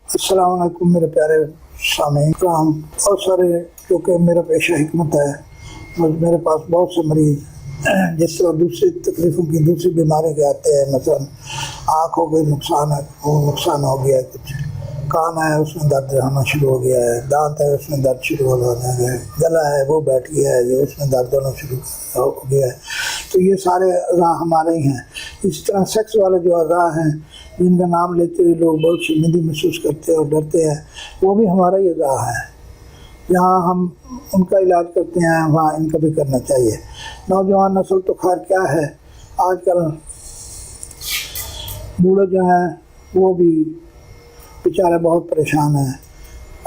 अस्सलाम वालेकुम मेरे प्यारे सामीन कराम। बहुत सारे, क्योंकि मेरा पेशा हिकमत है, मेरे पास बहुत से मरीज़ जिस तरह दूसरी तकलीफ़ों की दूसरी बीमारी के आते हैं, मसलन आँख हो गई नुकसान हो गया, कुछ कान है उसमें दर्द होना शुरू हो गया है, दांत है उसमें दर्द शुरू होने गया है, गला है वो बैठ गया है, ये उसमें दर्द होना शुरू हो गया है। तो ये सारे अज़ा हमारे ही हैं। इस तरह सेक्स वाले जो अज़ा हैं जिनका नाम लेते हुए लोग बहुत शर्मिंदगी महसूस करते हैं और डरते हैं, वो भी हमारा ही अज़ा है। जहाँ हम उनका इलाज करते हैं वहाँ इनका भी करना चाहिए। नौजवान नस्ल तो खैर क्या है, आजकल बूढ़े जो हैं वो भी बेचारे बहुत परेशान हैं।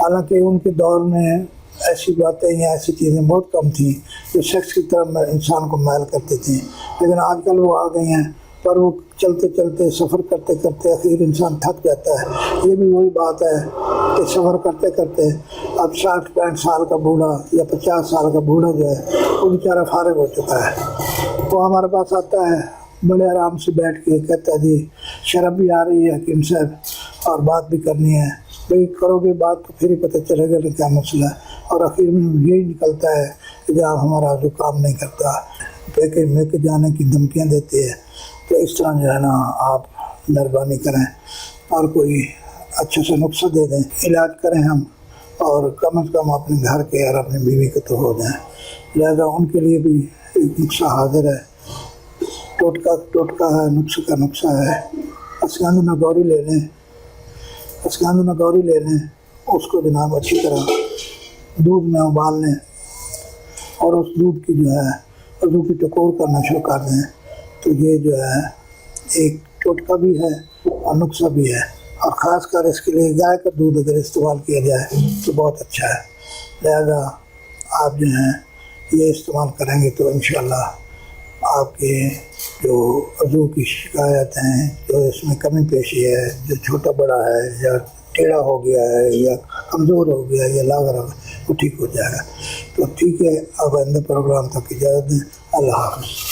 हालांकि उनके दौर में ऐसी बातें या ऐसी चीज़ें बहुत कम थी जो सेक्स की तरफ इंसान को मायल करती थी, लेकिन आजकल वो आ गई हैं। पर वो चलते चलते सफ़र करते करते आखिर इंसान थक जाता है। ये भी वही बात है कि सफ़र करते करते अब 60-65 साल का बूढ़ा या 50 साल का बूढ़ा जो है वो बेचारा फारिग हो चुका है। वो हमारे पास आता है, बड़े आराम से बैठ के कहता है जी शर्म भी आ रही है हकीम साहब और बात भी करनी है। भाई करोगे बात तो फिर ही पता चलेगा कि क्या मसला है। और आखिर में यही निकलता है कि जब हमारा जो काम नहीं करता पैके में के जाने की धमकियाँ देती है। तो इस तरह जो है ना, आप मेहरबानी करें और कोई अच्छे से नुस्खा दे दें, इलाज करें हम, और कम से कम अपने घर के और अपनी बीवी के तो हो जाएं। लिहाजा उनके लिए भी एक नुस्खा हाजिर है, टोटका है, नुस्खे का नुस्खा है। अस्गंध नगौरी ले लें, उसको जनाब अच्छी तरह दूध में उबाल लें और उस दूध की जो है वज़ू की टकोर करना शुरू कर दें। तो ये जो है एक टोटका भी है और नुस्खा भी है, और ख़ास कर इसके लिए गाय का दूध अगर इस्तेमाल किया जाए तो बहुत अच्छा है। लिहाजा आप जो हैं ये इस्तेमाल करेंगे तो इंशाअल्लाह आपके जो वज़ू की शिकायत हैं, जो इसमें कमी पेशी है, जो छोटा बड़ा है या टेढ़ा हो गया है या कमज़ोर हो गया या लागर हो गया, वो ठीक हो जाएगा। तो ठीक है, अब आइंदा प्रोग्राम तक इजाज़त दें। अल्लाह हाफ़िज़।